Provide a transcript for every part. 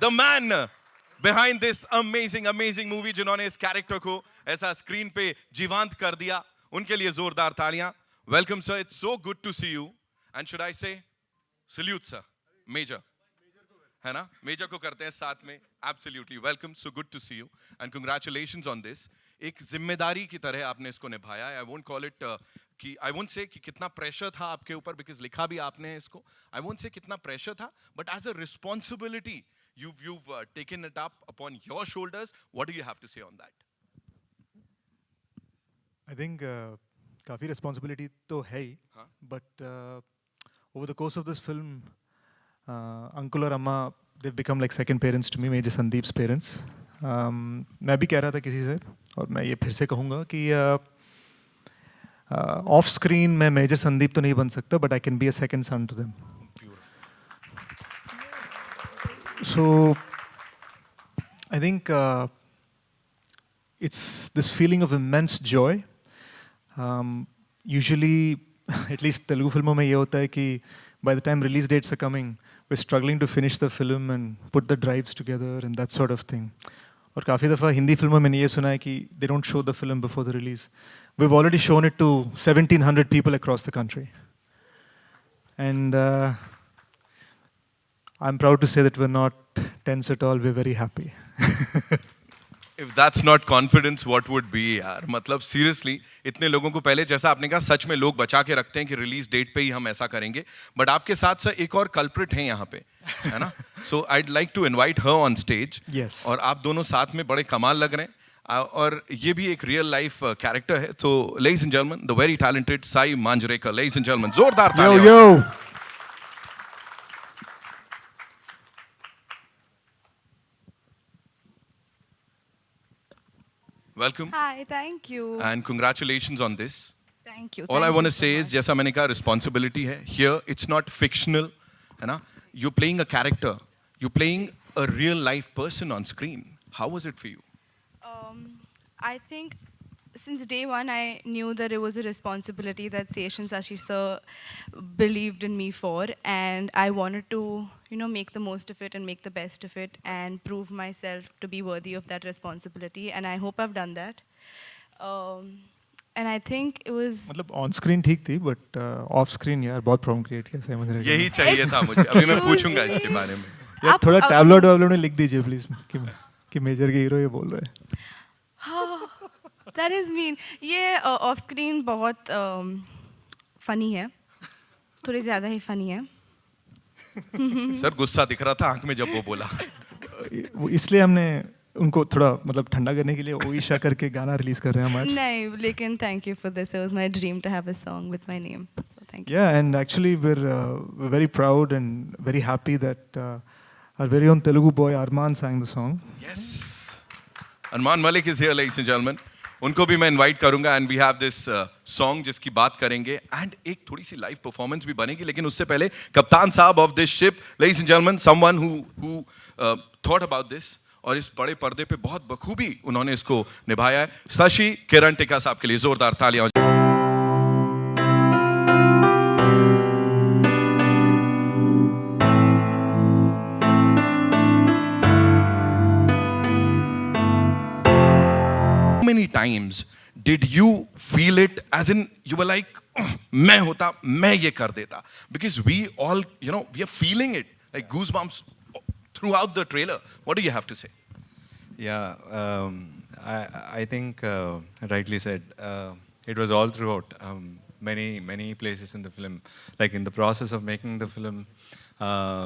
the man behind this amazing movie, जिन्होंने इस character को ऐसा स्क्रीन पे जीवंत कर दिया, उनके लिए जोरदार तालियां. Welcome, sir. It's so good to see you. And should I say, salute, sir. Major. है ना? Major को करते हैं साथ में. Absolutely. Welcome. So good to see you. And congratulations on this. एक जिम्मेदारी की तरह आपने इसको निभाया. I won't call it I won't say कि कितना pressure था आपके ऊपर, because लिखा भी आपने है इसको. I won't say कितना pressure था, but as a responsibility, you've taken it up upon your shoulders. What do you have to say on that? I think काफी responsibility तो है ही, but over the course of this film, uncle और अम्मा, they've become like second parents to me, Major Sandeep's parents. मैं भी कह रहा था किसी से, और मैं ये फिर से कहूँगा कि ऑफ स्क्रीन मैं मेजर संदीप तो नहीं बन सकता, but I can be a second son to them. So I think it's this feeling of immense joy. Usually, at least Telugu filmों में ये होता है कि by the time release dates are coming, we're struggling to finish the film and put the drives together and that sort of thing. और काफ़ी दफ़ा हिंदी फिल्मों में ये सुना है कि they don't show the film before the release. We've already shown it to 1,700 people across the country. And I'm proud to say that we're not tense at all, we're very happy. If that's not confidence, what would be, यार? मतलब seriously, इतने लोगों को पहले, जैसा आपने कहा, सच में लोग बचा के रखते हैं कि रिलीज डेट पे ही हम ऐसा करेंगे, बट आपके साथ सर एक और कल्प्रिट हैं यहाँ पे, है ना? So I'd like to invite her on stage. Yes. और आप दोनों साथ में बड़े कमाल लग रहे हैं, और ये भी एक रियल लाइफ कैरेक्टर है. तो ladies and gentlemen, the very talented Sai Manjrekar. Ladies and gentlemen, जोरदार तालियां. Yo. Welcome. Hi, thank you. And congratulations on this. Thank you. All I thank want you to so say much. is, जैसा मैंने कहा, responsibility है. Here, it's not fictional, है ना? You're playing a character. You're playing a real life person on screen. How was it for you? I think since day one, I knew that it was a responsibility that Seshan Sashi sir believed in me for, and I wanted to, make the most of it and make the best of it and prove myself to be worthy of that responsibility, and I hope I've done that. And I think it was... मतलब on screen ठीक थी, but of screen यार बहुत problem create किया Simon रेकर. यही चाहिए था मुझे. अभी मैं पूछूंगा इसके बारे में. यार थोड़ा टैबलॉइड वालों ने लिख दीजिए प्लीज कि मेजर के हीरो ये बोल रहे हैं. That is mean. ये ऑफ स्क्रीन बहुत फनी है, थोड़ी ज़्यादा ही फनी है. सर गुस्सा दिख रहा था आंख में जब वो बोला. इसलिए हमने उनको थोड़ा मतलब ठंडा करने के लिए ओइशा करके गाना रिलीज कर रहे हैं हम आज. नहीं, लेकिन thank you for this. It was my dream to have a song with my name. So thank you. Yeah, and actually we're very proud and very happy that our very own Telugu boy Arman sang the song. Yes. Arman Malik is here, ladies and gentlemen. उनको भी मैं invite करूंगा, and we have this song जिसकी बात करेंगे, and एक थोड़ी सी live performance भी बनेगी. लेकिन उससे पहले कप्तान साहब of this ship, ladies and gentleman, someone who thought about this, और इस बड़े पर्दे पे बहुत बखूबी उन्होंने इसको निभाया है. शशि किरण टिक्का साहब के लिए जोरदार तालियां. Many times did you feel it, as in you were like, मैं होता, मैं ये कर देता? Because we all, we are feeling it like goosebumps throughout the trailer. What do you have to say? Yeah, I think rightly said. It was all throughout. Many places in the film, like in the process of making the film,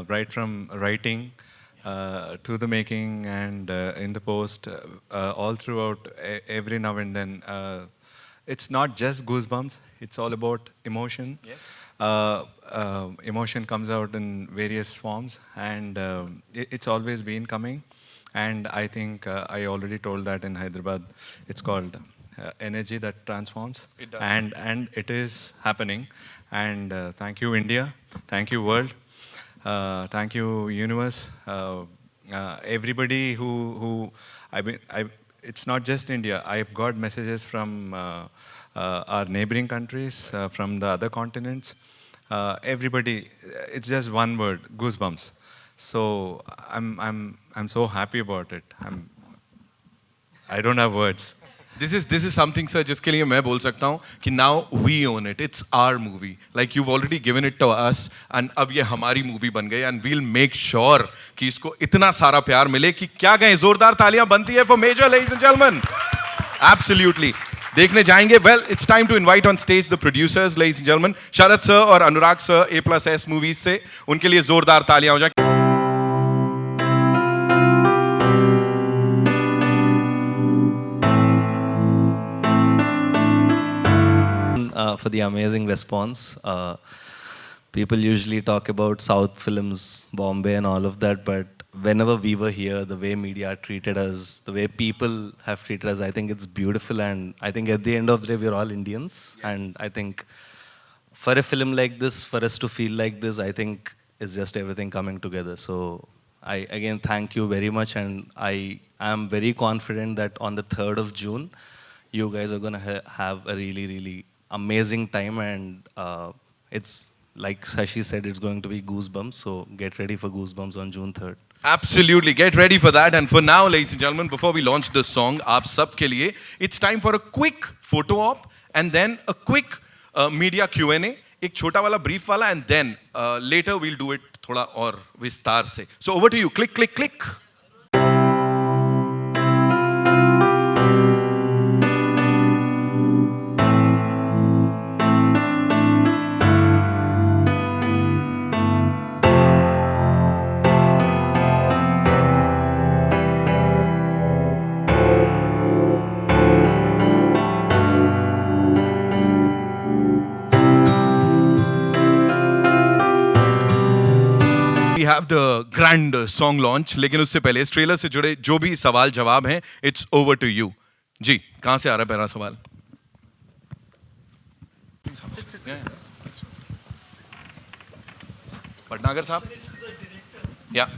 right from writing to the making and in the post, all throughout, every now and then. It's not just goosebumps, it's all about emotion. Yes. Emotion comes out in various forms, and it's always been coming. And I think I already told that in Hyderabad. It's called energy that transforms. It does. And it is happening. And thank you, India. Thank you, world. Thank you, universe. Everybody who it's not just India. I've got messages from our neighboring countries, from the other continents. Everybody, it's just one word, goosebumps. So I'm so happy about it. I don't have words. This is something, sir, जिसके लिए मैं बोल सकता हूँ कि now we own it. It's our movie. Like you've already given it to us, and अब ये हमारी movie बन गई, and we'll make sure कि इसको इतना सारा प्यार मिले कि क्या कहें, जोरदार तालियां बनती है for Major, ladies and gentlemen. Absolutely. देखने जाएंगे. Well, it's time to invite on stage the producers, ladies and gentlemen. Sharad sir और अनुराग sir, A+S movies से, उनके लिए जोरदार तालियां हो जाए. For the amazing response. People usually talk about South films, Bombay and all of that, but whenever we were here, the way media treated us, the way people have treated us, I think it's beautiful, and I think at the end of the day, we're all Indians. Yes. And I think for a film like this, for us to feel like this, I think it's just everything coming together. So I again thank you very much, and I am very confident that on the 3rd of June, you guys are going to have a really, really amazing time, and it's like Sashi said, it's going to be goosebumps, so get ready for goosebumps on June 3rd. Absolutely, get ready for that. And for now, ladies and gentlemen, before we launch the song, aap sab ke liye, it's time for a quick photo op, and then a quick media Q&A, एक छोटा वाला brief वाला, and then later we'll do it थोड़ा और विस्तार से. So over to you, click, click, click. We have the grand song launch, लेकिन उससे पहले इस ट्रेलर से जुड़े जो भी सवाल जवाब हैं, it's over to you. जी, कहाँ से आ रहा है पहला सवाल? भटनागर साहब? Yeah.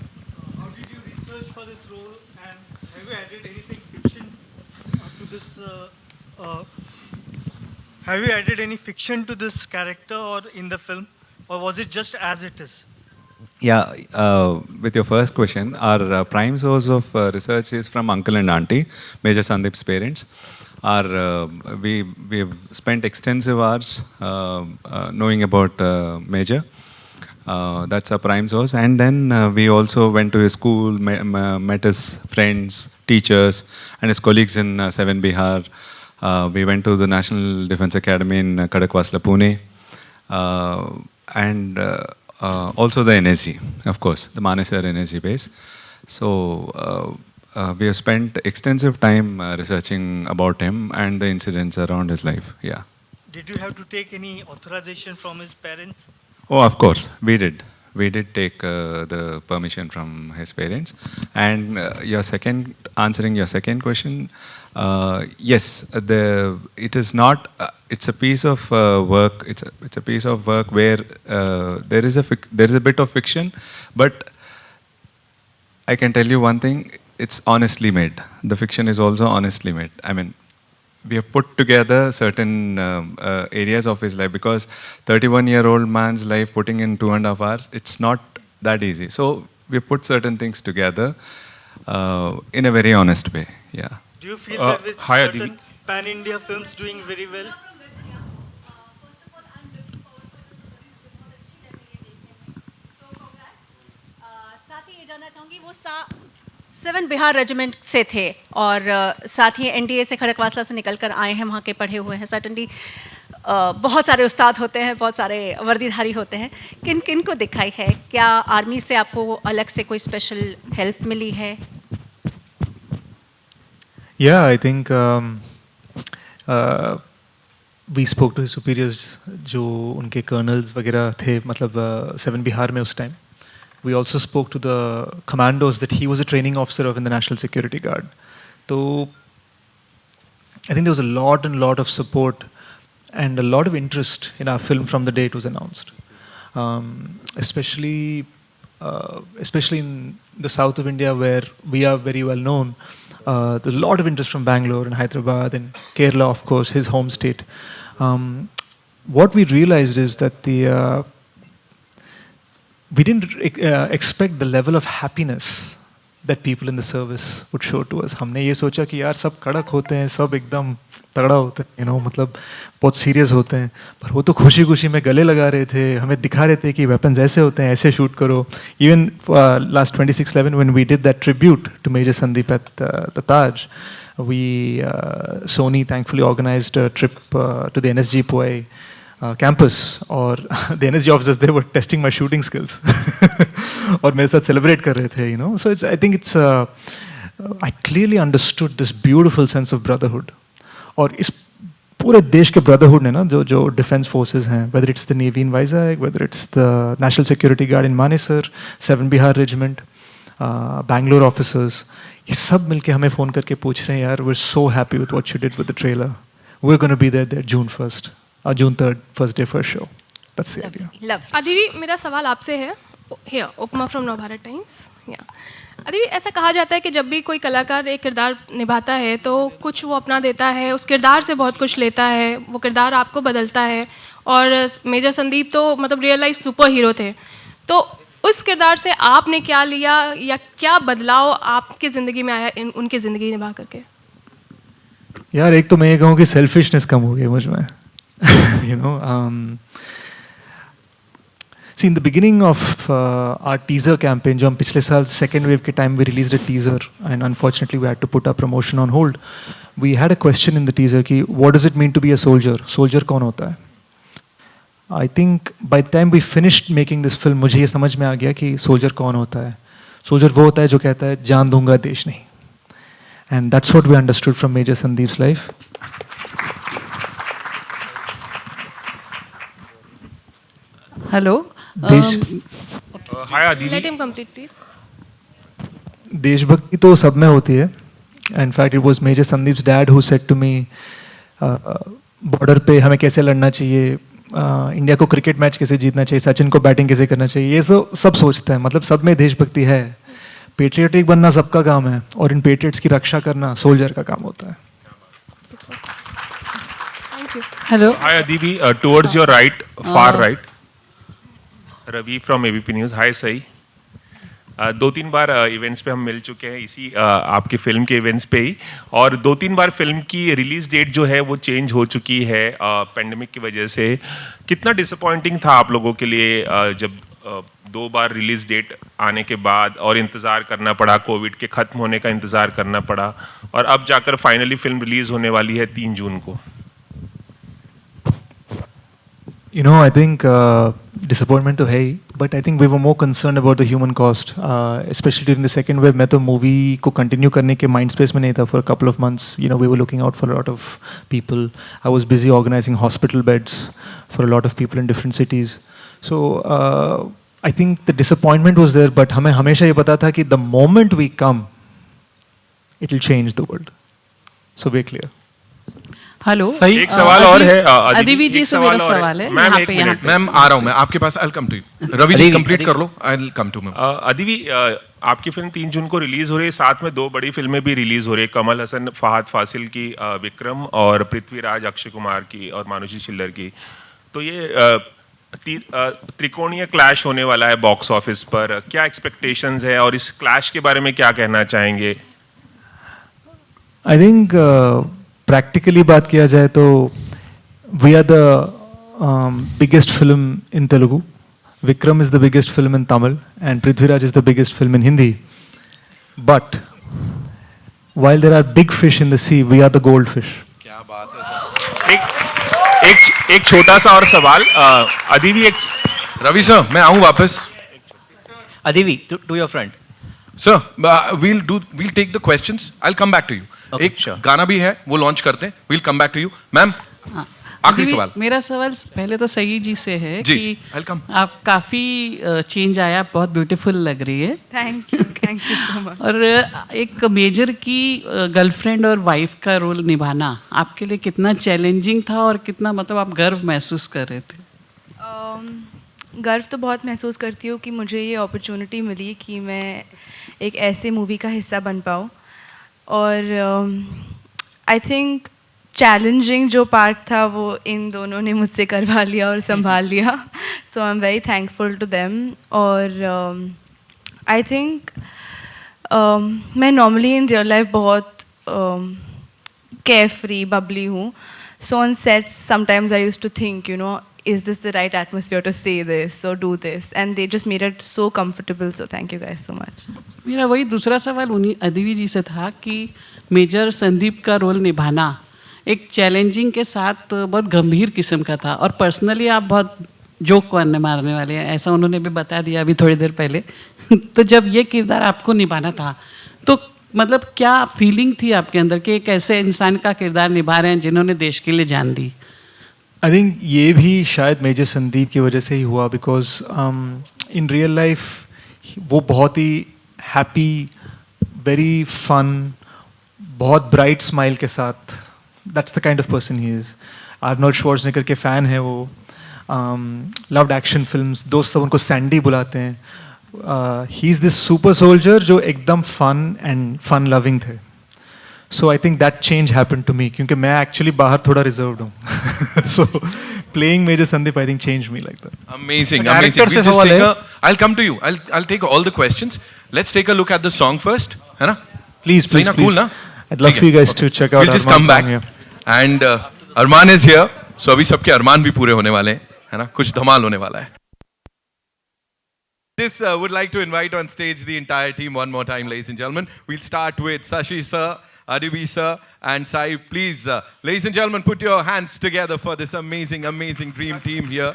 How did you research for this role, and have you added anything fiction to this? Have you added any fiction to this character or in the film, or was it just as it is? Yeah, with your first question, our prime source of research is from uncle and auntie, Major Sandeep's parents. We've spent extensive hours knowing about Major. That's our prime source. And then we also went to his school, met his friends, teachers, and his colleagues in Seven Bihar. We went to the National Defense Academy in Kadakwasla, Pune. And also the NSG, of course, the Manesar NSG base. So we have spent extensive time researching about him and the incidents around his life. Yeah. Did you have to take any authorization from his parents? Oh, of course, we did. We did take the permission from his parents. And answering your second question, yes, it is not. It's a piece of work. It's a piece of work where there is a bit of fiction, but I can tell you one thing: it's honestly made. The fiction is also honestly made. I mean, we have put together certain areas of his life, because 31-year-old man's life putting in 2.5 hours, it's not that easy. So we put certain things together in a very honest way. Yeah. Do you feel that with certain pan-India films doing very well? साथ ही ये जानना चाहूँगी, वो 7 Bihar regiment से थे और साथ ही NDA से खड़गवासला से निकल कर आए हैं, वहाँ के पढ़े हुए हैं. सर्टनली बहुत सारे उस्ताद होते हैं, बहुत सारे वर्दीधारी होते हैं. किन किन को दिखाई है? क्या आर्मी से आपको अलग से कोई स्पेशल हेल्प मिली है? Yeah, I think we spoke to his superiors, जो उनके colonels वगैरह थे, मतलब 7 बिहार में उस time. We also spoke to the commandos that he was a training officer of in the National Security Guard. So I think there was a lot of support and a lot of interest in our film from the day it was announced. Especially in the south of India, where we are very well known. There's a lot of interest from Bangalore and Hyderabad and Kerala, of course, his home state. What we realized is that we didn't expect the level of happiness that people in the service would show to us. हमने ये सोचा कि यार सब कड़क होते हैं, सब एकदम तगड़ा होते हैं, मतलब बहुत सीरियस होते हैं, पर वो तो खुशी खुशी में गले लगा रहे थे, हमें दिखा रहे थे कि वेपन्स ऐसे होते हैं, ऐसे शूट करो. Even last 26/11 when we did that tribute to Major Sandeep at the Taj, Sony thankfully organized a trip to the NSG Powai campus, और the NSG officers, they were testing my shooting skills और मेरे साथ celebrate कर रहे थे, so I think it's I clearly understood this beautiful sense of brotherhood. और इस पूरे देश के brotherhood ने ना जो defense forces हैं, whether it's the Navy in Vizag, whether it's the National Security Guard in Manesar, 7 Bihar Regiment, Bangalore officers, ये सब मिलके हमें फ़ोन करके पूछ रहे हैं, यार we're so happy with what you did with the trailer. We're going to be there June 1st, June 3rd, first day, first show. That's the idea. Love Aditi, मेरा सवाल आपसे है. Here, upma from Navbharat times. Aditi, ऐसा कहा जाता है कि जब भी कोई कलाकार एक किरदार निभाता है तो कुछ वो अपना देता है, उस किरदार से बहुत कुछ लेता है, वो किरदार आपको बदलता है. और मेजर संदीप तो मतलब रियल लाइफ सुपर हीरो थे, तो उस किरदार से आपने क्या लिया या क्या बदलाव आपकी ज़िंदगी में आया उनकी ज़िंदगी निभा करके? यार एक तो मैं ये कहूँ कि सेल्फिशनेस कम हो गई मुझ में. See, in the beginning of our teaser campaign, जो हम पिछले साल second wave के time we released a teaser, and unfortunately we had to put our promotion on hold. We had a question in the teaser कि what does it mean to be a soldier? Soldier कौन होता है? I think by the time we finished making this film, मुझे ये समझ में आ गया कि soldier कौन होता है. Soldier वो होता है जो कहता है जान दूंगा देश नहीं. And that's what we understood from Major Sandeep's life. Hello. Hi Aditi. Let him complete, please. देशभक्ति तो सब में होती है. In fact, it was Major Sandeep's dad who said to me, border पे हमें कैसे लड़ना चाहिए, इंडिया को क्रिकेट मैच कैसे जीतना चाहिए, सचिन को बैटिंग कैसे करना चाहिए, ये सब सोचते हैं. मतलब सब में देशभक्ति है. पेट्रियोटिक बनना सबका काम है, और इन पेट्रियट्स की रक्षा करना सोल्जर का काम होता है. Thank you. Hello. Hi Aditi, towards your right, far right. Ravi from ABP News. Hi सही. 2-3 बार इवेंट्स पे हम मिल चुके हैं, इसी आपके फिल्म के इवेंट्स पे ही, और 2-3 बार फिल्म की रिलीज डेट जो है वो चेंज हो चुकी है पेंडेमिक की वजह से. कितना डिसअपॉइंटिंग था आप लोगों के लिए जब 2 बार रिलीज डेट आने के बाद और इंतज़ार करना पड़ा, कोविड के ख़त्म होने का इंतज़ार करना पड़ा, और अब जाकर फाइनली फिल्म रिलीज़ होने वाली है 3 जून को? I think disappointment तो है ही, but I think we were more concerned about the human cost, especially during the second wave. मैं तो movie को continue करने के mind space में नहीं था for a couple of months. We were looking out for a lot of people. I was busy organizing hospital beds for a lot of people in different cities. So I think the disappointment was there, but हमें हमेशा ये पता था कि the moment we come, it will change the world. So we're clear. Hello. एक सवाल और है अदिति जी से मेरा सवाल है. मैम आ रहा हूँ मैं आपके पास. I'll come to you. Ravi ji complete कर लो. I'll come to ma'am. Aditi, आपकी फिल्म 3 जून को रिलीज हो रही है, साथ में 2 बड़ी फिल्में भी रिलीज हो रही है, कमल हसन फहद फासिल की विक्रम, और पृथ्वीराज अक्षय कुमार की और मानुषी छिल्लर की. तो ये त्रिकोणीय क्लैश होने वाला है बॉक्स ऑफिस पर. क्या एक्सपेक्टेशंस है और इस क्लैश के बारे में क्या कहना चाहेंगे? I think practically बात किया जाए तो we are the biggest film in Telugu. Vikram is the biggest film in Tamil, and Prithviraj is the biggest film in Hindi. But while there are big fish in the sea, we are the goldfish. क्या बात है sir. एक छोटा सा और सवाल. Aditi, Ravi sir मैं आऊँ वापस. Adivi, to your front. Sir we'll take the questions. I'll come back to you. Okay, एक sure. गाना भी है वो लॉन्च करते हैं. We'll come back to you. Ma'am आखिरी अदिति, सवाल. मेरा सवाल पहले तो सही जी से है जी, कि welcome. आप काफ़ी चेंज आया, बहुत ब्यूटीफुल लग रही है. Thank you so much. और एक मेजर की गर्लफ्रेंड और वाइफ का रोल निभाना आपके लिए कितना चैलेंजिंग था, और कितना मतलब आप गर्व महसूस कर रहे थे? गर्व तो बहुत महसूस करती हूँ कि मुझे ये अपॉर्चुनिटी मिली कि मैं एक ऐसे मूवी का हिस्सा बन पाऊँ. और आई थिंक चैलेंजिंग जो पार्ट था वो इन दोनों ने मुझसे करवा लिया और संभाल लिया. So I am very thankful to them. और आई थिंक मैं नॉर्मली इन रियल लाइफ बहुत carefree, bubbly हूँ. So on sets, sometimes I used to think, you know, is this the right atmosphere to say this or do this? And they just made it so comfortable. So thank you guys so much. मेरा वही दूसरा सवाल उन्हीं अदिति जी से था कि major Sandeep का role निभाना एक चैलेंजिंग के साथ बहुत गंभीर किस्म का था, और पर्सनली आप बहुत जोक मारने वाले हैं, ऐसा उन्होंने भी बता दिया अभी थोड़ी देर पहले. तो जब ये किरदार आपको निभाना था तो मतलब क्या फीलिंग थी आपके अंदर कि एक ऐसे इंसान का किरदार निभा रहे हैं जिन्होंने देश के लिए जान दी? आई थिंक ये भी शायद मेजर संदीप की वजह से ही हुआ, बिकॉज इन रियल लाइफ वो बहुत ही हैप्पी, वेरी फन, बहुत ब्राइट स्माइल के साथ, that's the kind of person he is. Arnold Schwarzenegger के फ़ैन है वो. लव्ड एक्शन फिल्म्स, दोस्त सब उनको सैंडी बुलाते हैं. He is this super soldier जो एकदम फन लविंग थे. So I think that change happened to me, क्योंकि मैं एक्चुअली बाहर थोड़ा रिजर्व्ड हूँ. सो playing Major Sandeep, I think, changed me like that. Amazing, amazing. We'll just take I'll come to you. I'll take all the questions. Let's take a look at the song first, है ना? Please, please. Cool, na? I'd love for you guys to check out. We'll just come back. And Arman is here. So अभी सबके अरमान भी पूरे होने वाले हैं, है ना? कुछ धमाल होने वाला है. This would like to invite on stage the entire team one more time, ladies and gentlemen. We'll start with Sashi sir, Adibi sir, and Sai. Please, ladies and gentlemen, put your hands together for this amazing, amazing dream team here.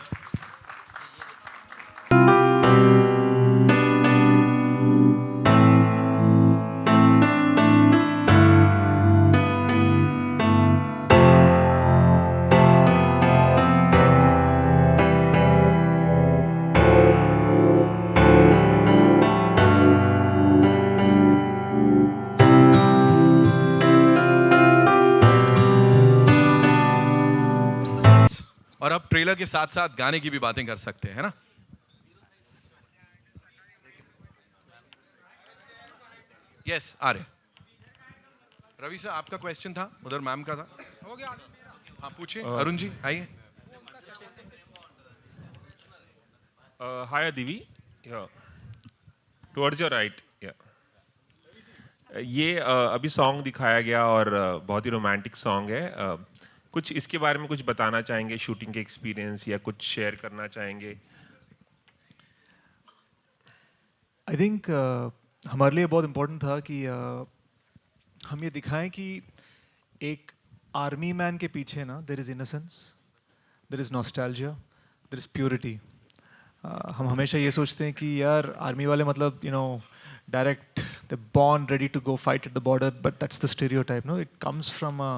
और अब trailer के साथ साथ गाने की भी बातें कर सकते हैं, है ना? यस, आ रहे. रवि सर, आपका क्वेश्चन था, उधर मैम का था. हो गया. हाँ, पूछिए. अरुण जी आइए. हाय दिवी, टुवर्ड्स योर राइट. ये अभी सॉन्ग दिखाया गया और बहुत ही रोमांटिक सॉन्ग है. कुछ इसके बारे में कुछ बताना चाहेंगे, शूटिंग के एक्सपीरियंस, या कुछ शेयर करना चाहेंगे? आई थिंक हमारे लिए बहुत इम्पोर्टेंट था कि हम ये दिखाएं कि एक आर्मी मैन के पीछे ना there is innocence, there is nostalgia, there is purity. हम हमेशा ये सोचते हैं कि यार आर्मी वाले मतलब you know direct they born ready to go fight at the border, but that's the stereotype. No, it comes from a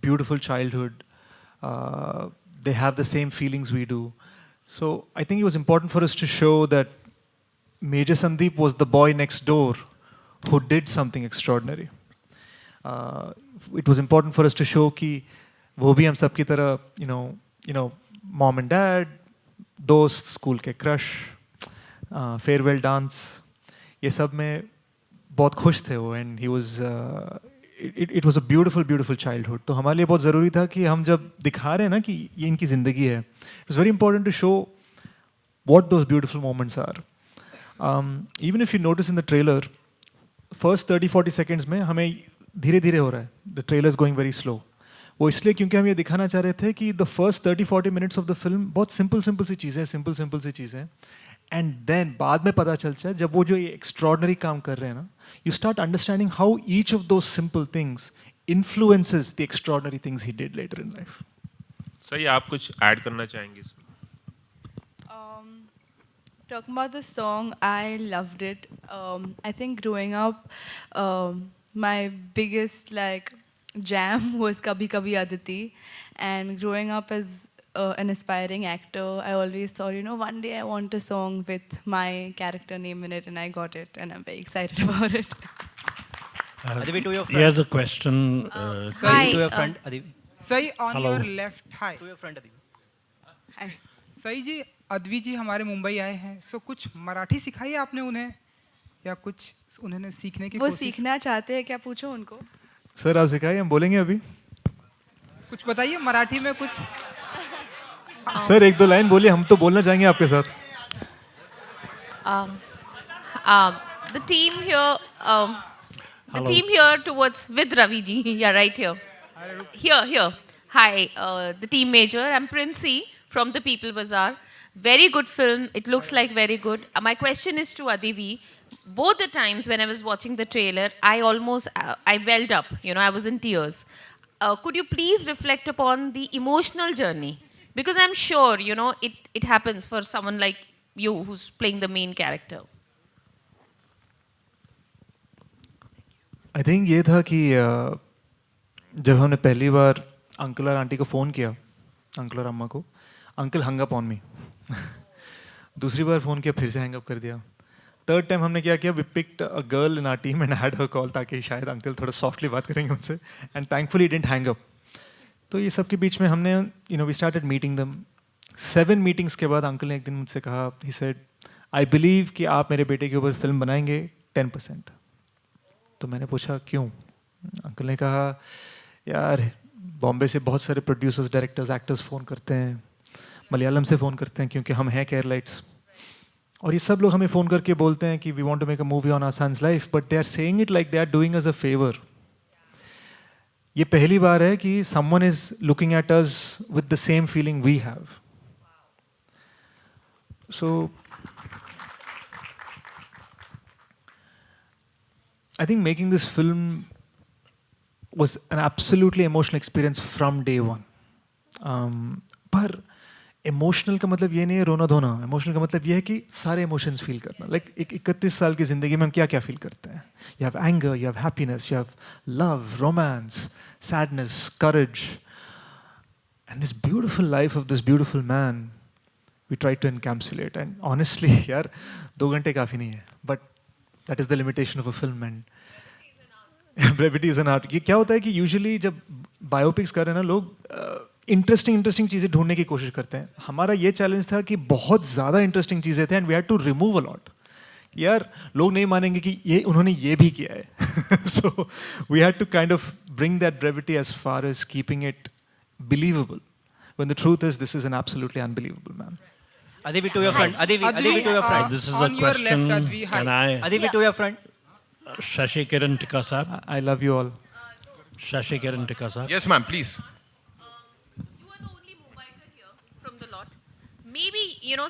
beautiful childhood. They have the same feelings we do. So I think it was important for us to show that Major Sandeep was the boy next door who did something extraordinary. It was important for us to show कि वो भी हम सब की तरह you know mom and dad, दोस्त, school के crush, farewell dance, ये सब में बहुत खुश थे वो. And he was it was a beautiful childhood. तो हमारे लिए बहुत ज़रूरी था कि हम जब दिखा रहे हैं ना कि ये इनकी ज़िंदगी है, it was very important to show what those beautiful moments are. Even if you notice in the trailer, first 30-40 seconds में हमें धीरे धीरे हो रहा है. The trailer is going very slow. वो इसलिए क्योंकि हम ये दिखाना चाह रहे थे कि the first 30-40 minutes of the film बहुत सिंपल सी चीज़ें, एंड देन बाद में पता चलता है जब वो जो ये एक्स्ट्रॉर्डनरी काम कर रहे हैं ना, you start understanding how each of those simple things influences the extraordinary things he did later in life. सही, आप कुछ ऐड करना चाहेंगे इसमें? Talking about the song, I loved it. I think growing up, my biggest jam was Kabhi Kabhi Aditi, and growing up as an aspiring actor, I always thought, one day I want a song with my character name in it, and I got it, and I'm very excited about it. Adivi, to your friend. Here's a question. Sai, to your friend, Adivi. Sai, on Hello. your left. Hi. To your friend, Adivi. Hi. Sai जी, अद्वी जी हमारे मुंबई आए हैं, सो कुछ मराठी सिखाई है आपने उन्हें, या कुछ उन्होंने सीखने की वो कोशिश? सीखना चाहते हैं क्या, पूछो उनको. सर आप सिखाइए, हम बोलेंगे अभी. कुछ बताइए मराठी में कुछ. सर एक दो लाइन बोलिए, हम तो बोलना चाहेंगे आपके साथ. The team here, the team here towards with Ravi ji. Yeah, right here. Here. Hi, the team major. I'm Princey from the People Bazaar. Very good film. It looks like very good. My question is to Adivi. Both the times when I was watching the trailer, I almost, I welled up. I was in tears. Could you please reflect upon the emotional journey? Because I'm sure, it happens for someone like you who's playing the main character. I think ये था कि जब हमने पहली बार uncle और aunty को phone किया, uncle और अम्मा को, uncle hung up on me. दूसरी बार फ़ोन किया, फिर से हैंग अप कर दिया. थर्ड टाइम हमने क्या किया, we picked a girl in our team and had her call, ताकि शायद अंकल थोड़ा सॉफ्टली बात करेंगे उनसे. And thankfully didn't hang up. तो ये सब के बीच में हमने वी स्टार्टेड मीटिंग दम. 7 मीटिंग्स के बाद अंकल ने एक दिन मुझसे कहा, ही सेड, आई बिलीव कि आप मेरे बेटे के ऊपर फिल्म बनाएंगे 10%. तो मैंने पूछा क्यों. अंकल ने कहा, यार बॉम्बे से बहुत सारे प्रोड्यूसर्स, डायरेक्टर्स, एक्टर्स फ़ोन करते हैं, मलयालम से फ़ोन करते हैं क्योंकि हम हैं केयरलाइट्स, और ये सब लोग हमें फ़ोन करके बोलते हैं कि we want to make a movie on our son's life, but they are saying it like they are doing us a favour. ये पहली बार है कि someone is looking at us with the same feeling we have. So I think making this film was an absolutely emotional experience from day one. पर emotional का मतलब ये नहीं है रोना धोना. Emotional का मतलब ये है कि सारे emotions feel करना. Like एक 31 साल की ज़िंदगी में हम क्या क्या feel करते हैं. You have anger, you have happiness, you have love, romance, sadness, courage. And this beautiful life of this beautiful man, we try to encapsulate. And honestly, यार 2 घंटे काफ़ी नहीं है. But that is the limitation of a film, and brevity is an art. ये क्या होता है कि यूजुअली जब बायोपिक्स कर रहे हैं ना लोग, इंटरेस्टिंग चीज़ें ढूंढने की कोशिश करते हैं. हमारा ये चैलेंज था कि बहुत ज़्यादा इंटरेस्टिंग चीज़ें थे and we had to remove a lot. यार लोग नहीं मानेंगे कि ये उन्होंने ये भी किया है. So we had to kind of bring that brevity as far as keeping it believable, when the truth is this is an absolutely unbelievable man. Adivi, to your front. Adivi, to your front. This is a question. Can I? Adivi, to your front. Shashi Kiran Tikka Saab. I love you all. Shashi Kiran Tikka Saab. Yes, ma'am, please. You are the only Mumbaiker here from the lot. Maybe,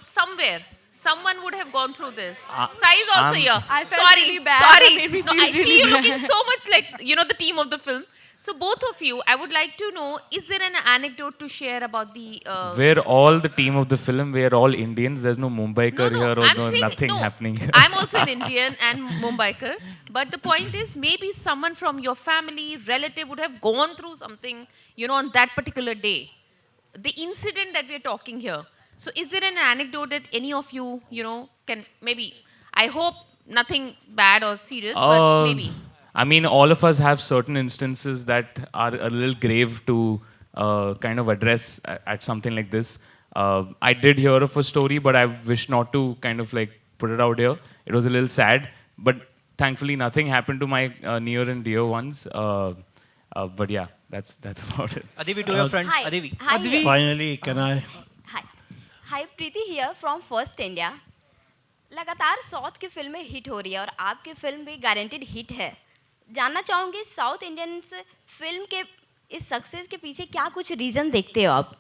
somewhere, someone would have gone through this. Sai is also here. I felt really bad. Sorry. It made me No, feel I see really you bad. looking so much like, the team of the film. So both of you, I would like to know, is there an anecdote to share about the... We're all the team of the film. We're all Indians. There's no Mumbaiker here or I'm saying, nothing happening here. I'm also an Indian and Mumbaiker. But the point is, maybe someone from your family, relative would have gone through something, on that particular day. The incident that we're talking here. So is there an anecdote that any of you, can maybe... I hope nothing bad or serious, but maybe... I mean, all of us have certain instances that are a little grave to kind of address at something like this. I did hear of a story, but I wish not to kind of like put it out here. It was a little sad, but thankfully nothing happened to my near and dear ones. But yeah, that's about it. Adivi, to your front. Hi. Adivi. Hi. Adivi. Finally, can I? Hi, Preeti here from First India. लगातार south की फिल्में hit हो रही है और आपकी film भी guaranteed hit है. जानना चाहूँगी साउथ इंडियन फिल्म के इस सक्सेस के पीछे क्या कुछ रीज़न देखते हो आप?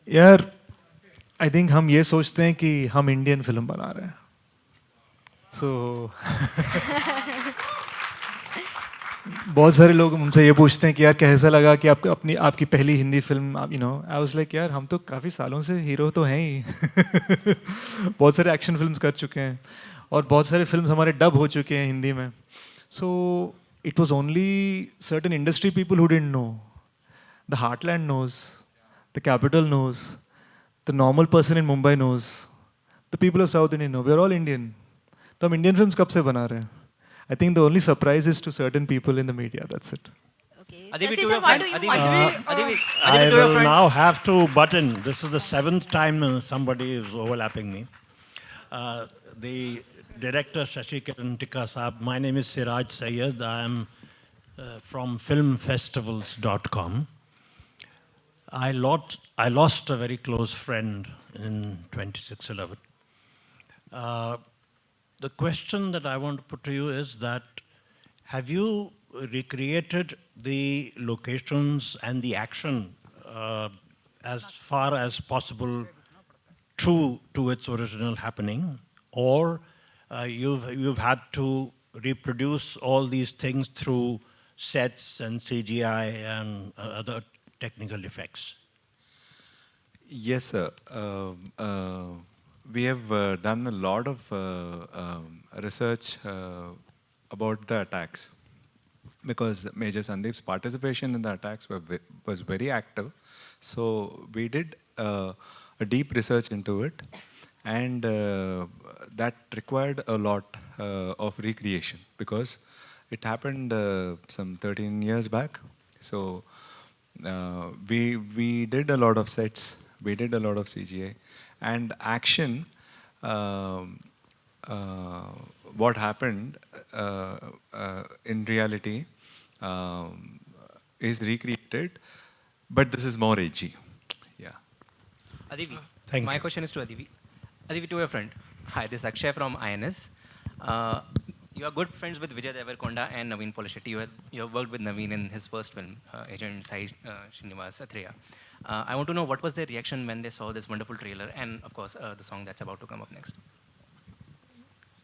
यार आई थिंक हम ये सोचते हैं कि हम इंडियन फिल्म बना रहे हैं. सो बहुत सारे लोग मुझसे ये पूछते हैं कि यार कैसा लगा कि आपकी पहली Hindi film, I was like यार हम तो काफ़ी सालों से हीरो तो हैं ही. बहुत सारे एक्शन फिल्म्स कर चुके हैं और बहुत सारे फिल्म्स हमारे डब हो चुके हैं हिंदी में. So it was only certain industry people who didn't know. The heartland knows, the capital knows, the normal person in Mumbai knows, the people of south Indian know. We are all Indian. तो हम Indian films कब से बना रहे हैं? I think the only surprise is to certain people in the media. That's it. Adivi, to your front. Adivi, I will now have to butt in. This is the 7th time somebody is overlapping me. The director Shashi Kiran Tikka Saab. My name is Siraj Sayyed. I am from filmfestivals.com. I lost a very close friend in 26/11. The question that I want to put to you is that, have you recreated the locations and the action as far as possible true to its original happening, or you've had to reproduce all these things through sets and CGI and other technical effects? Yes, sir. We have done a lot of research about the attacks, because Major Sandeep's participation in the attacks was very active. So we did a deep research into it, and that required a lot of recreation, because it happened some 13 years back. So we did a lot of sets, we did a lot of CGI, and action. What happened in reality is recreated, but this is more edgy. Yeah. Adivi, Thank my you. question is to Adivi. Adivi, to your friend. Hi, this is Akshay from INS. You are good friends with Vijay Devarkonda and Naveen Polishetty. You have worked with Naveen in his first film, Agent Sai Srinivas Athreya. I want to know what was their reaction when they saw this wonderful trailer, and of course the song that's about to come up next.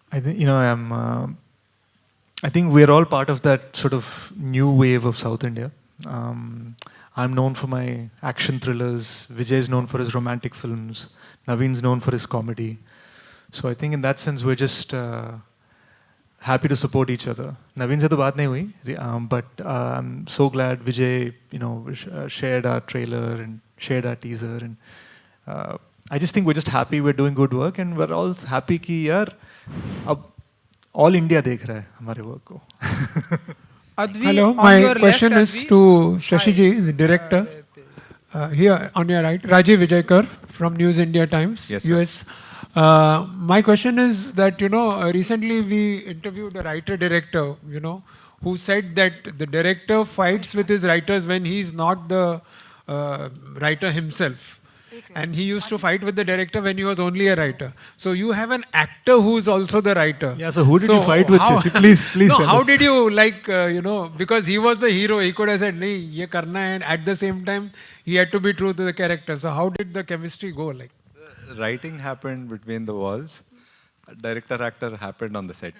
I think, I think we're all part of that sort of new wave of South India. I'm known for my action thrillers. Vijay is known for his romantic films. Naveen's known for his comedy. So I think in that sense, we're just happy to support each other. Naveen se to baat nahi hui, but I'm so glad Vijay, shared our trailer and shared our teaser. And I just think we're just happy we're doing good work, and we're all happy कि यार अब all India देख रहा है हमारे work को. Hello, my question is to Shashiji, the director. Here on your right, Rajiv Vijayakar from News India Times, Yes, sir. US. My question is that, recently we interviewed a writer-director, who said that the director fights with his writers when he's not the writer himself. And he used to fight with the director when he was only a writer. So you have an actor who's also the writer. Yeah, so who did you fight with, Shashi? Please no, tell how us. did you, because he was the hero, he could have said, nahi, ye karna hai, and at the same time, he had to be true to the character. So how did the chemistry go? Writing happened between the walls. Director-actor happened on the set.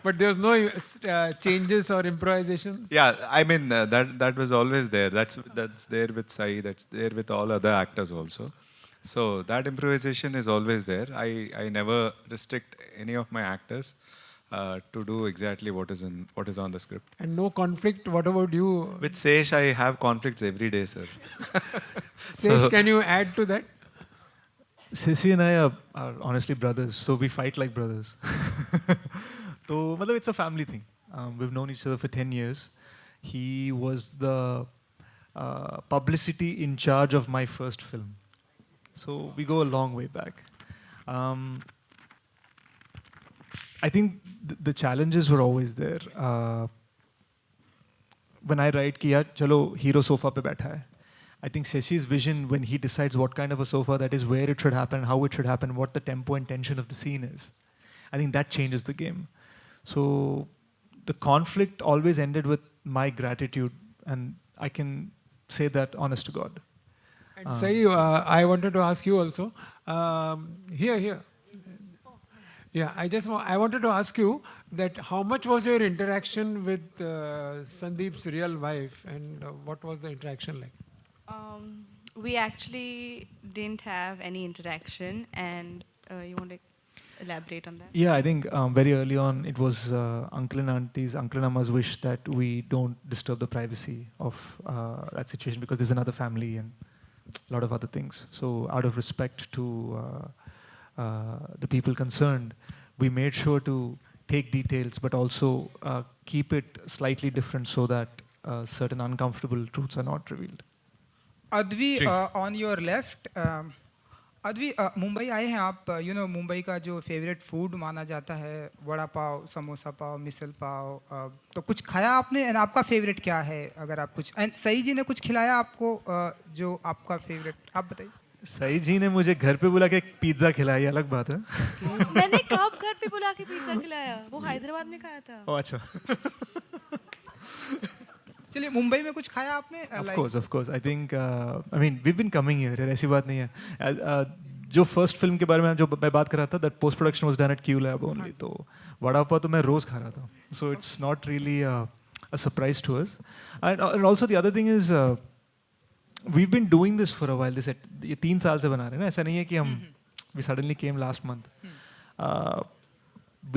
But there was no changes or improvisations? Yeah, I mean, that was always there. That's there with Sai, that's there with all other actors also. So that improvisation is always there. I never restrict any of my actors to do exactly what is on the script. And no conflict? What about you? With Sesh, I have conflicts every day, sir. Sesh, can you add to that? Shashi and I are honestly brothers, so we fight like brothers. So, it's a family thing. We've known each other for 10 years. He was the publicity in charge of my first film. So we go a long way back. I think the challenges were always there. When I write कि यार चलो hero sofa पे बैठा है, I think Shashi's vision when he decides what kind of a sofa that is, where it should happen, how it should happen, what the tempo and tension of the scene is, I think that changes the game. So the conflict always ended with my gratitude, and I can say that honest to God. And Sai, I wanted to ask you also. Here. Yeah, I wanted to ask you that how much was your interaction with Sandeep's real wife, and what was the interaction like? We actually didn't have any interaction, and you want to elaborate on that? Yeah, I think very early on it was Uncle and Amma's wish that we don't disturb the privacy of that situation, because there's another family and a lot of other things. So out of respect to the people concerned, we made sure to take details but also keep it slightly different so that certain uncomfortable truths are not revealed. Advi, on your left, Advi Mumbai आए हैं आप, मुंबई का जो favourite food माना जाता है वड़ा पाव, समोसा पाव, मिसल पाव, तो कुछ खाया आपने एंड आपका फेवरेट क्या है? अगर आप कुछ एंड सई जी ने कुछ खिलाया आपको जो आपका फेवरेट, आप बताइए। सई जी ने मुझे घर पे बुला के पिज्ज़ा खिलाई, अलग बात है। मैंने कब घर पे बुला के पिज्जा खिलाया? वो हैदराबाद में खाया था। ओह अच्छा। चलिए, मुंबई में कुछ खाया आपने? Of course. I think, I mean, we've been coming here. ऐसी बात नहीं है। जो फर्स्ट फिल्म के बारे में जो मैं बात कर रहा था, that post production was done at Q Lab only. तो वड़ा पाव तो मैं रोज खा रहा था। So it's not really a surprise to us. And also the other thing is, we've been doing this for a while. ये 3 साल से बना रहे हैं ना, ऐसा नहीं है कि हम we suddenly came last month.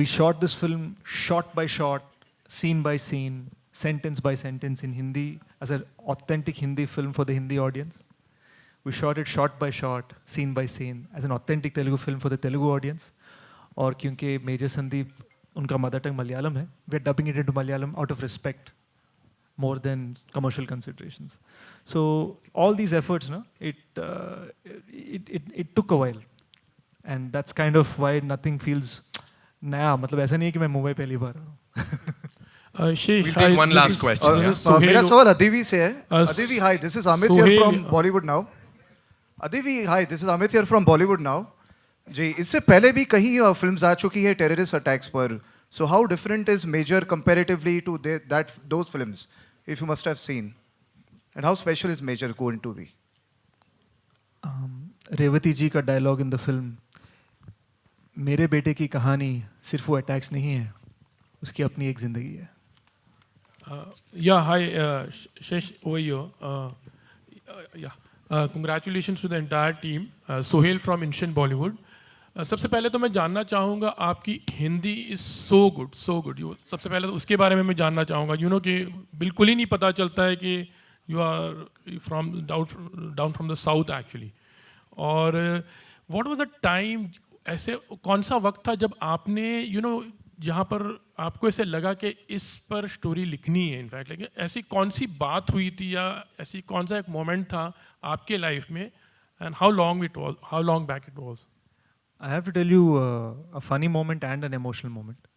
We shot this film shot by shot, scene by scene, sentence by sentence in Hindi as an authentic Hindi film for the Hindi audience. We shot it shot by shot, scene by scene as an authentic Telugu film for the Telugu audience. और क्योंकि major Sandeep उनका mother tongue Malayalam है, we are dubbing it into Malayalam out of respect more than commercial considerations. So all these efforts, no, it took a while, and that's kind of why nothing feels नया. मतलब ऐसा नहीं है कि मैं मुंबई पहली बार हूँ. We'll take one last question. मेरा सवाल अदिति से है. Adivi, hi, this is Amit here from Bollywood Now. Adivi, hi, this is Amit here from Bollywood Now. जी, इससे पहले भी कहीं फिल्म्स आ चुकी है टेररिस्ट अटैक्स पर. So how different is Major comparatively to those films, if you must have seen? And how special is Major going to be? Revathi ji का dialogue in the film, मेरे बेटे की कहानी सिर्फ वो अटैक्स नहीं है, उसकी अपनी एक जिंदगी है. Yeah, hi, Shesh over here. Congratulations to the entire team. Sohail from Instant Bollywood. सबसे पहले तो मैं जानना चाहूँगा आपकी हिंदी इज़ सो गुड. सबसे पहले तो उसके बारे में मैं जानना चाहूँगा. कि बिल्कुल ही नहीं पता चलता है कि you are from down from the south actually. और व्हाट वाज द टाइम, ऐसे कौन सा वक्त था जब आपने जहाँ पर आपको ऐसे लगा कि इस पर स्टोरी लिखनी है? इनफैक्ट लेकिन ऐसी कौन सी बात हुई थी या ऐसी कौन सा एक मोमेंट था आपके लाइफ में, and how long back it was? I have to tell you a funny moment and an emotional moment.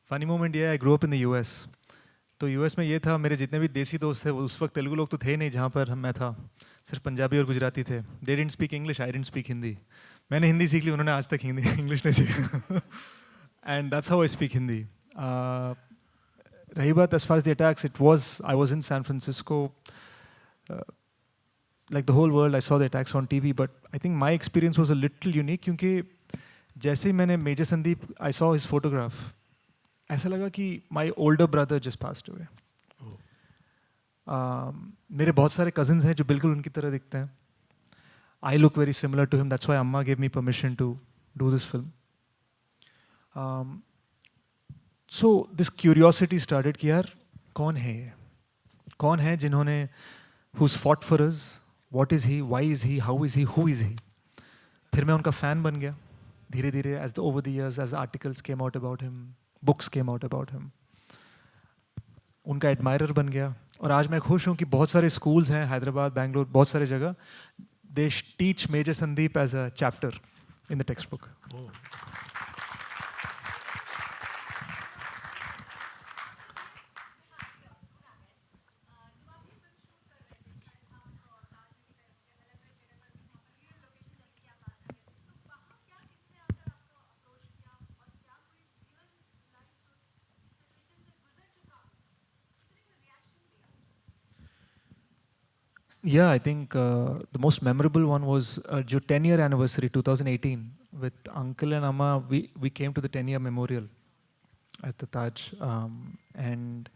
Funny moment ये, I grew up in the US. तो US में ये था, मेरे जितने भी देसी दोस्त थे, उस वक्त तेलुगु लोग तो थे नहीं जहाँ पर मैं था, सिर्फ पंजाबी और गुजराती थे. They didn't speak English, I didn't speak Hindi. मैंने हिंदी सीख ली, उन्होंने आज तक हिंदी इंग्लिश नहीं सीखा. And that's how I speak Hindi. रही बात as far as the attacks, I was in San Francisco. Like the whole world, I saw the attacks on TV, but I think my experience was a little unique क्योंकि जैसे ही मैंने major Sandeep, I saw his photograph, ऐसा लगा कि my older brother just passed away. मेरे बहुत सारे cousins हैं जो बिल्कुल उनकी तरह दिखते हैं. I look very similar to him. That's why Amma gave me permission to do this film. So this curiosity started कि यार कौन है ये? कौन है जिन्होंने who's fought for us? What is he? Why is he? How is he? Who is he? फिर मैं उनका fan बन गया. धीरे धीरे over the years, as articles came out about him, books came out about him, उनका admirer बन गया. और आज मैं खुश हूँ कि बहुत सारे schools हैं, हैदराबाद, बैंगलोर, बहुत सारे जगह, they teach Major Sandeep as a chapter in the textbook. Yeah, I think the most memorable one was your 10-year anniversary, 2018, with Uncle and Amma. We came to the 10-year memorial at the Taj, and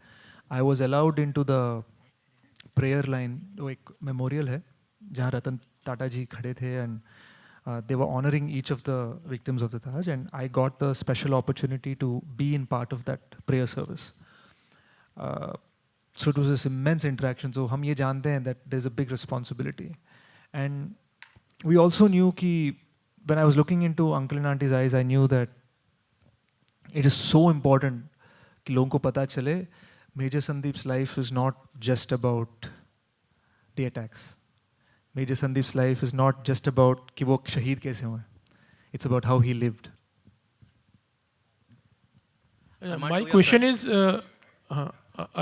I was allowed into the prayer line. वो एक memorial है जहाँ रतन टाटा जी खड़े थे, and they were honoring each of the victims of the Taj, and I got the special opportunity to be in part of that prayer service. So it was this immense interaction. So हम ये जानते हैं that there's a big responsibility, and we also knew कि when I was looking into Uncle and Auntie's eyes, I knew that it is so important कि लोगों को पता चले Major Sandeep's life is not just about the attacks. Major Sandeep's life is not just about कि वो शहीद कैसे हुए. It's about how he lived. My question is,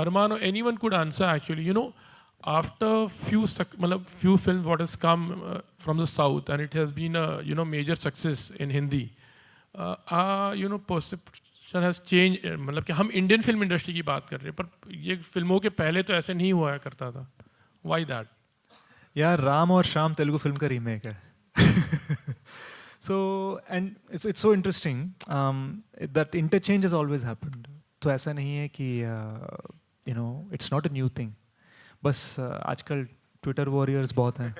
Arman or anyone could answer actually. You know, after few films what has come from the south and it has been a major success in Hindi. Perception has changed. मतलब कि हम Indian film industry की बात कर रहे हैं पर ये फिल्मों के पहले तो ऐसे नहीं हुआ करता था. Why that? यार राम और श्याम तेलुगु फिल्म का रीमेक है. So and it's so interesting that interchange has always happened. तो ऐसा नहीं है कि it's not a new thing. बस आजकल ट्विटर वॉरियर्स बहुत हैं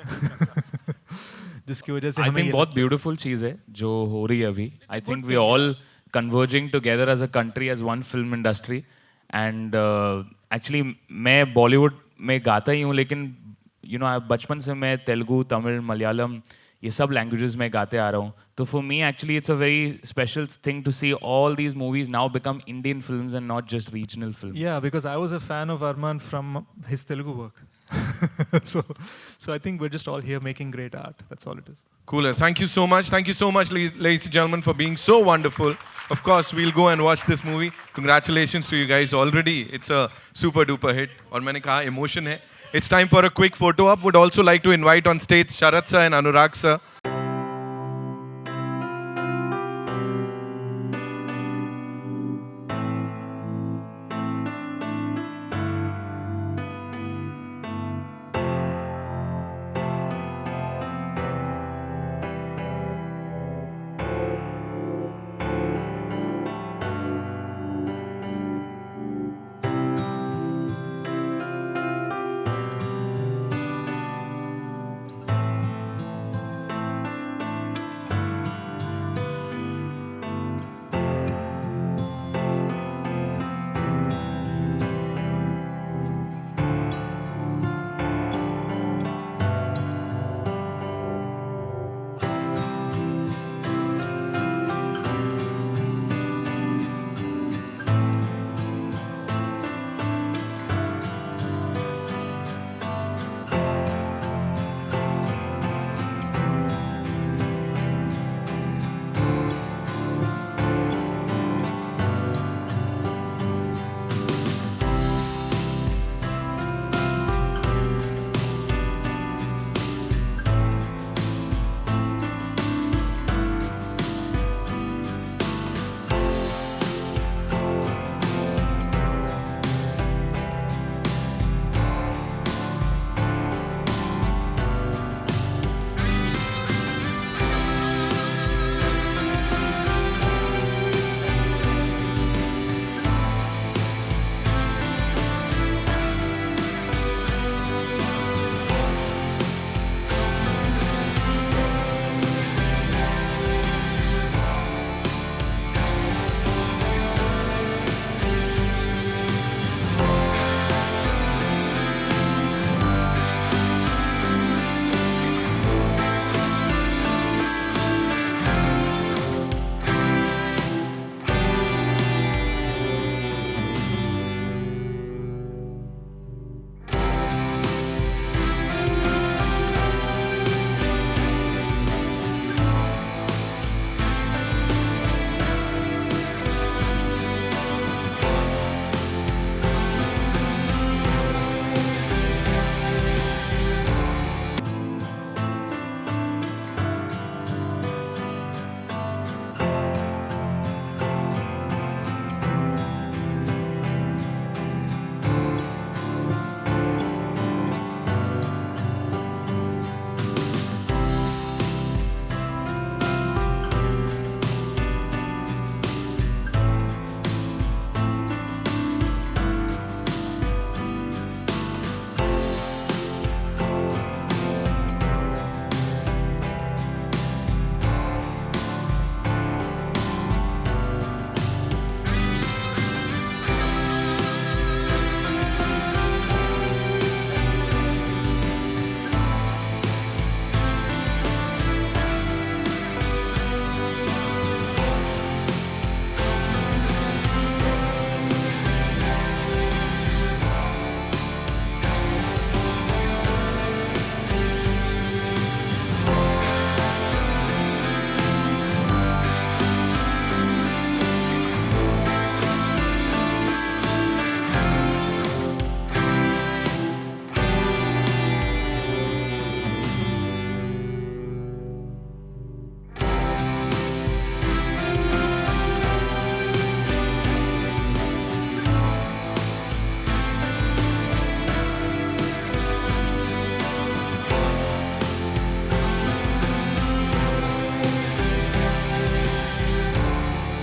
जिसकी वजह से I think बहुत beautiful चीज़ है जो हो रही है अभी. I think we all converging together as a country as one film industry and actually मैं बॉलीवुड में गाता ही हूँ लेकिन बचपन से मैं तेलुगु, तमिल, मलयालम ये सब लैंग्वेजेस में गाते आ रहा हूँ. तो for me actually it's a very special thing to see all these movies now become Indian films and not just regional films. Yeah, because I was a fan of Arman from his Telugu work. So I think we're just all here making great art. That's all it is. Cool. Thank you so much. Thank you so much, ladies and gentlemen, for being so wonderful. Of course, we'll go and watch this movie. Congratulations to you guys. Already, it's a super duper hit. और मैंने कहा emotion है. It's time for a quick photo op. Would also like to invite on stage Sharat sir and Anurag sir.